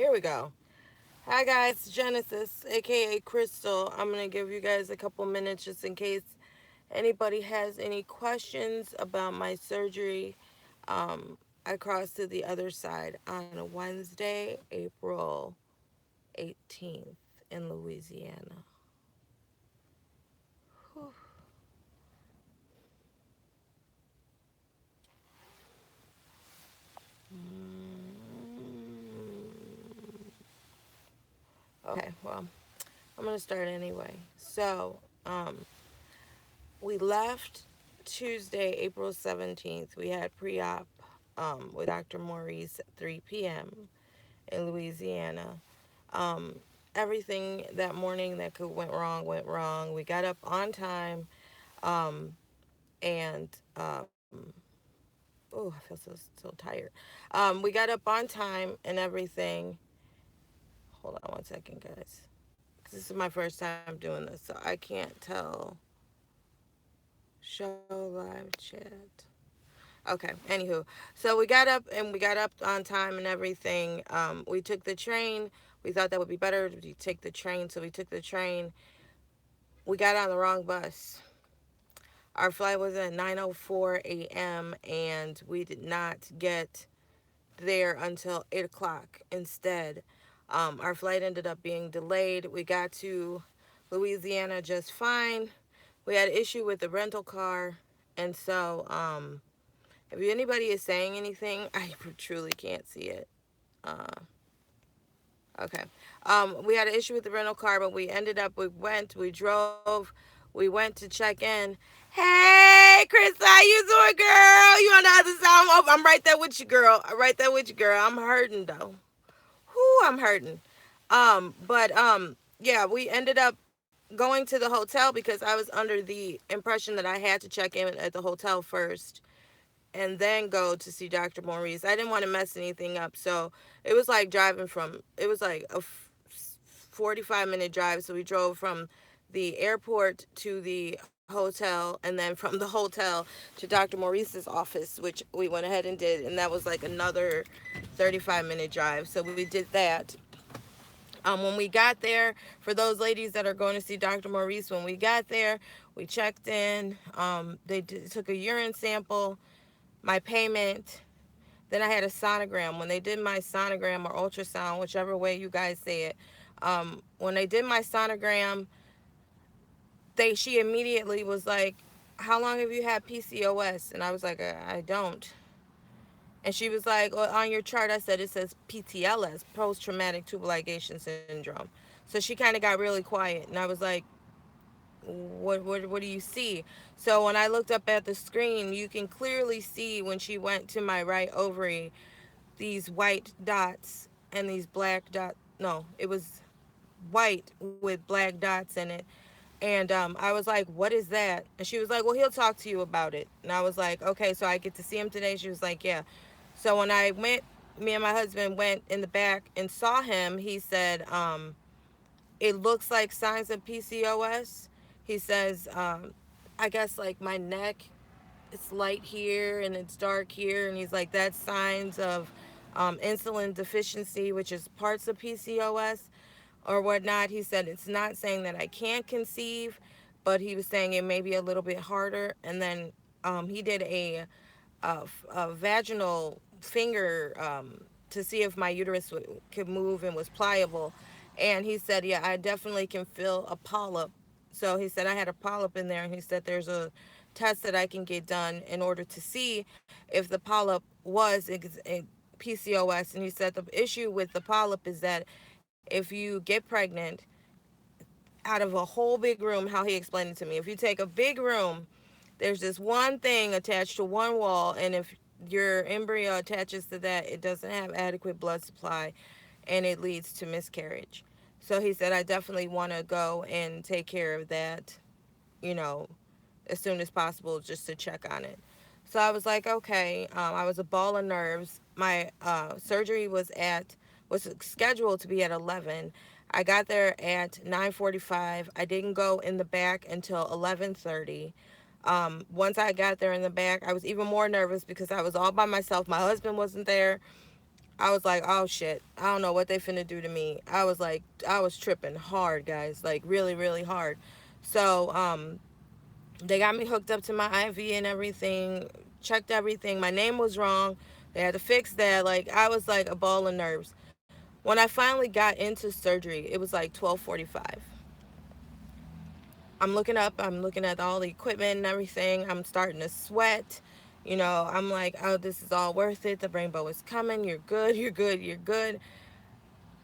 Here we go. Hi guys, Genesis, aka Crystal. I'm gonna give you guys a couple minutes just in case anybody has any questions about my surgery. I crossed to the other side on a Wednesday, April 18th in Louisiana. Whew. Okay, well, I'm gonna start anyway. Um, we left Tuesday, April 17th. We had pre-op with Dr. Morice at 3 p.m. in Louisiana. Um, Everything that morning that could went wrong went wrong. We got up on time, um, and oh, I feel so tired. We got up on time and everything. Hold on 1 second, guys. This is my first time doing this, so I can't tell. Show live chat. Okay, anywho, so we got up on time and everything. We took the train. We thought that would be better to take the train, so we took the train. We got on the wrong bus. Our flight was at 9:04 a.m. and we did not get there until 8 o'clock instead. Our flight ended up being delayed. We got to Louisiana just fine. We had an issue with the rental car, and so if anybody is saying anything, I truly can't see it. Uh, okay. We had an issue with the rental car, but we drove, we went to check in. Hey, Chris, how you doing, girl? You on the other side? I'm right there with you, girl. I'm right there with you, girl. I'm hurting though. Whoo, I'm hurting. Yeah, we ended up going to the hotel because I was under the impression that I had to check in at the hotel first and then go to see Dr. Maurice. I didn't want to mess anything up. So it was like a 45-minute drive. So we drove from the airport to the hotel and then from the hotel to Dr. Maurice's office, which we went ahead and did. And that was like another 35-minute drive. So we did that. When we got there, for those ladies that are going to see Dr. Maurice, when we got there, we checked in. Took a urine sample, my payment. Then I had a sonogram. When they did my sonogram or ultrasound, whichever way you guys say it, when they did my sonogram, she immediately was like, "How long have you had PCOS?" And I was like, "I don't." And she was like, well, on your chart, I said it says PTLS, post traumatic tubal ligation syndrome. So she kind of got really quiet, and I was like, what do you see? So when I looked up at the screen, you can clearly see when she went to my right ovary, these white dots and these black dots. No, it was white with black dots in it. And I was like, what is that? And she was like, well, he'll talk to you about it. And I was like, okay, so I get to see him today? She was like, yeah. So when I went, me and my husband went in the back and saw him, he said, it looks like signs of PCOS. He says, I guess like my neck, it's light here and it's dark here. And he's like, that's signs of insulin deficiency, which is parts of PCOS or whatnot. He said, it's not saying that I can't conceive, but he was saying it may be a little bit harder. And then he did a vaginal finger to see if my uterus could move and was pliable. And he said, yeah, I definitely can feel a polyp. So he said I had a polyp in there, and he said there's a test that I can get done in order to see if the polyp was PCOS. And he said the issue with the polyp is that if you get pregnant out of a whole big room, how he explained it to me, if you take a big room, there's this one thing attached to one wall, and if your embryo attaches to that, it doesn't have adequate blood supply, and it leads to miscarriage. So he said, I definitely want to go and take care of that, you know, as soon as possible, just to check on it. So I was like, okay. I was a ball of nerves. My surgery was scheduled to be at 11. I got there at 9:45. I didn't go in the back until 11:30. Once I got there in the back, I was even more nervous because I was all by myself. My husband wasn't there. I was like, oh shit, I don't know what they finna do to me. I was like, I was tripping hard, guys, like really, really hard. So, they got me hooked up to my IV and everything, checked everything. My name was wrong. They had to fix that. Like, I was like a ball of nerves. When I finally got into surgery, it was like 12:45. I'm looking up, I'm looking at all the equipment and everything. I'm starting to sweat. You know, I'm like, oh, this is all worth it. The rainbow is coming. You're good. You're good. You're good.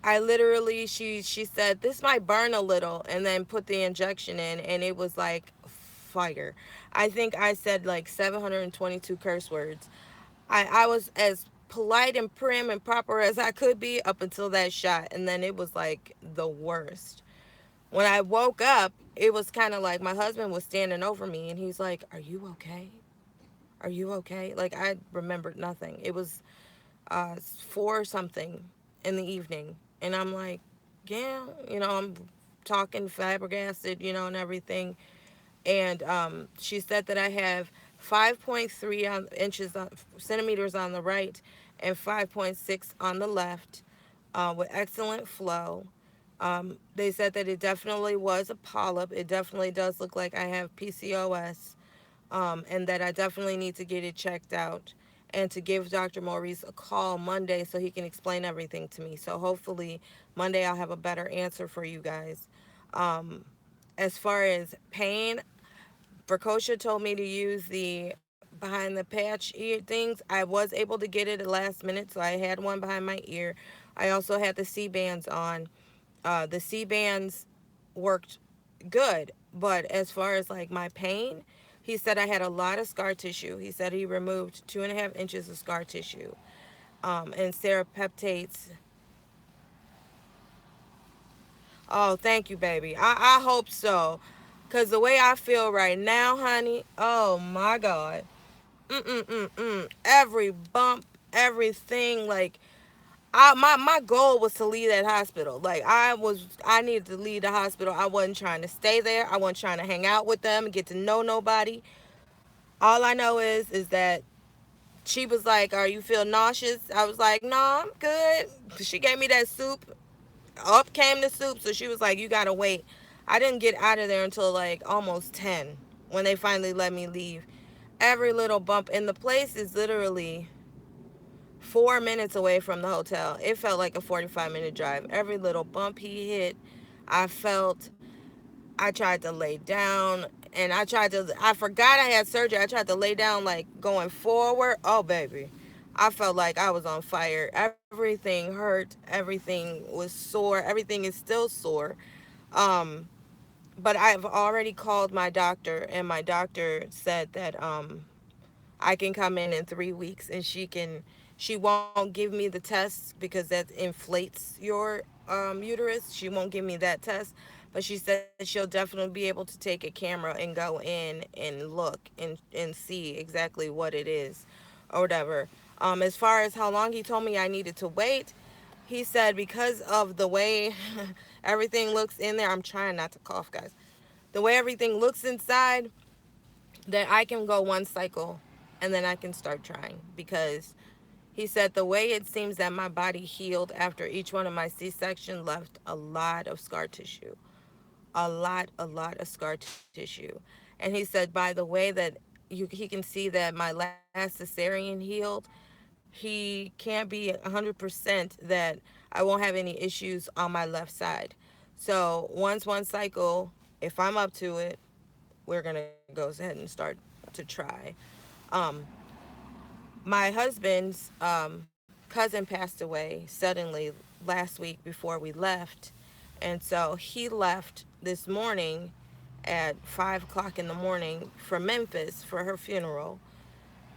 I literally, she said this might burn a little, and then put the injection in, and it was like fire. I think I said like 722 curse words. I was as polite and prim and proper as I could be up until that shot, and then it was like the worst. When I woke up, it was kind of like my husband was standing over me, and he's like, "Are you okay? Are you okay?" Like, I remembered nothing. It was 4 something in the evening, and I'm like, yeah, I'm talking flabbergasted, and everything. And she said that I have 5.3 inches centimeters on the right and 5.6 on the left, with excellent flow. They said that it definitely was a polyp. It definitely does look like I have PCOS, and that I definitely need to get it checked out, and to give Dr. Maurice a call Monday so he can explain everything to me. So hopefully Monday I'll have a better answer for you guys. Um, as far as pain, Verkosha told me to use the behind the patch ear things. I was able to get it at last minute, so I had one behind my ear. I also had the C bands on. The C bands worked good, but as far as like my pain, he said I had a lot of scar tissue. He said he removed 2.5 inches of scar tissue, and serapeptates. Oh, thank you, baby. I hope so. Because the way I feel right now, honey, oh my God. Mm-mm-mm-mm. Every bump, everything, like, my goal was to leave that hospital. Like, I needed to leave the hospital. I wasn't trying to stay there. I wasn't trying to hang out with them and get to know nobody. All I know is that she was like, "Are you feel nauseous?" I was like, "No, I'm good." She gave me that soup. Up came the soup, so she was like, "You gotta wait." I didn't get out of there until like almost 10 when they finally let me leave. Every little bump in the place is literally 4 minutes away from the hotel. It felt like a 45-minute drive. Every little bump he hit, I felt. I tried to lay down, and I forgot I had surgery. I tried to lay down, like going forward. Oh, baby. I felt like I was on fire. Everything hurt. Everything was sore. Everything is still sore. Um, but I've already called my doctor, and my doctor said that I can come in 3 weeks, and she won't give me the test because that inflates your uterus. She won't give me that test, but she said she'll definitely be able to take a camera and go in and look and see exactly what it is or whatever. As far as how long he told me I needed to wait, he said because of the way everything looks in there, I'm trying not to cough, guys. The way everything looks inside, that I can go one cycle and then I can start trying, because he said the way it seems that my body healed after each one of my C-section left a lot of scar tissue. A lot of scar tissue. And he said by the way that he can see that my last cesarean healed, he can't be 100% that I won't have any issues on my left side. So once one cycle, if I'm up to it, we're going to go ahead and start to try. Um, my husband's cousin passed away suddenly last week before we left. And so he left this morning at 5 o'clock in the morning for Memphis for her funeral.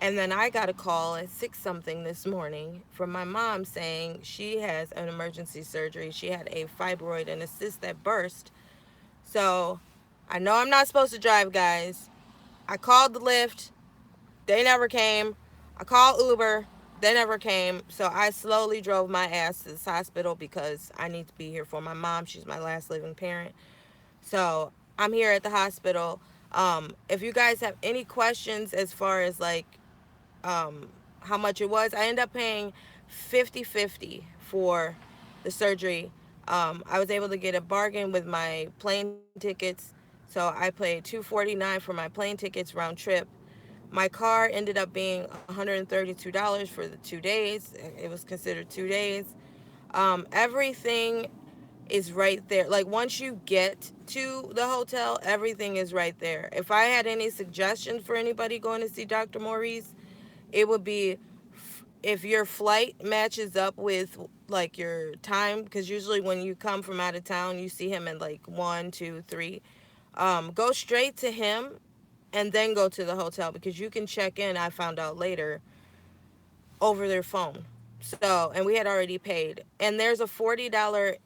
And then I got a call at 6 something this morning from my mom saying she has an emergency surgery. She had a fibroid and a cyst that burst. So I know I'm not supposed to drive, guys. I called the Lyft. They never came. I called Uber. They never came. So I slowly drove my ass to this hospital because I need to be here for my mom. She's my last living parent. So I'm here at the hospital. If you guys have any questions as far as like how much it was, I ended up paying 50-50 for the surgery. I was able to get a bargain with my plane tickets, so I paid $249 for my plane tickets round trip. My car ended up being $132 for the 2 days. It was considered 2 days. Everything is right there. Like once you get to the hotel, everything is right there. If I had any suggestions for anybody going to see Dr. Maurice, it would be if your flight matches up with like your time, because usually when you come from out of town, you see him at like 1, 2, 3. Go straight to him and then go to the hotel because you can check in. I found out later over their phone. So, and we had already paid. And there's a $40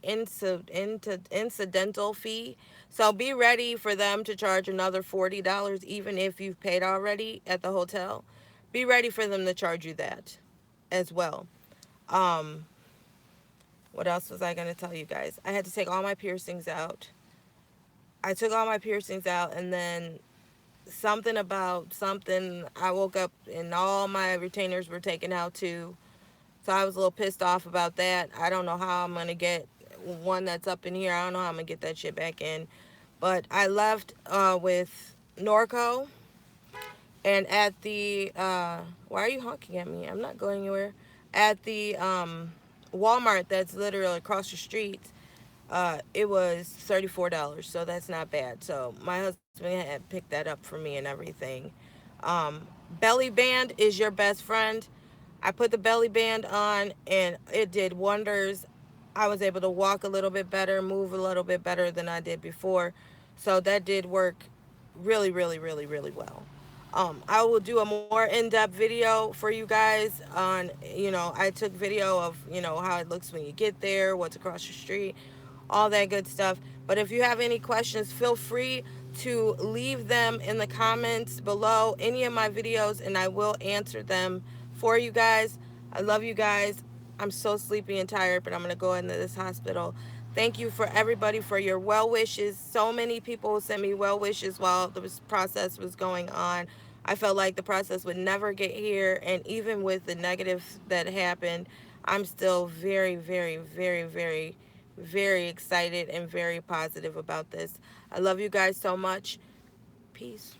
incidental fee. So be ready for them to charge another $40 even if you've paid already at the hotel. Be ready for them to charge you that as well. Um, what else was I going to tell you guys? I had to take all my piercings out. I took all my piercings out, and then something about something, I woke up and all my retainers were taken out too. So I was a little pissed off about that. I don't know how I'm gonna get one that's up in here. I don't know how I'm gonna get that shit back in. But I left with Norco, and at the why are you honking at me? I'm not going anywhere. At the Walmart that's literally across the street, it was $34, so that's not bad. So my husband had picked that up for me and everything. Belly band is your best friend. I put the belly band on and it did wonders. I was able to walk a little bit better, move a little bit better than I did before. So that did work really, really, really, really well. I will do a more in-depth video for you guys on, I took video of, how it looks when you get there, what's across the street, all that good stuff. But if you have any questions, feel free to leave them in the comments below any of my videos and I will answer them for you guys. I love you guys. I'm so sleepy and tired, but I'm going to go into this hospital. Thank you for everybody for your well wishes. So many people sent me well wishes while this process was going on. I felt like the process would never get here, and even with the negative that happened, I'm still very, very, very, very, very excited and very positive about this. I love you guys so much. Peace.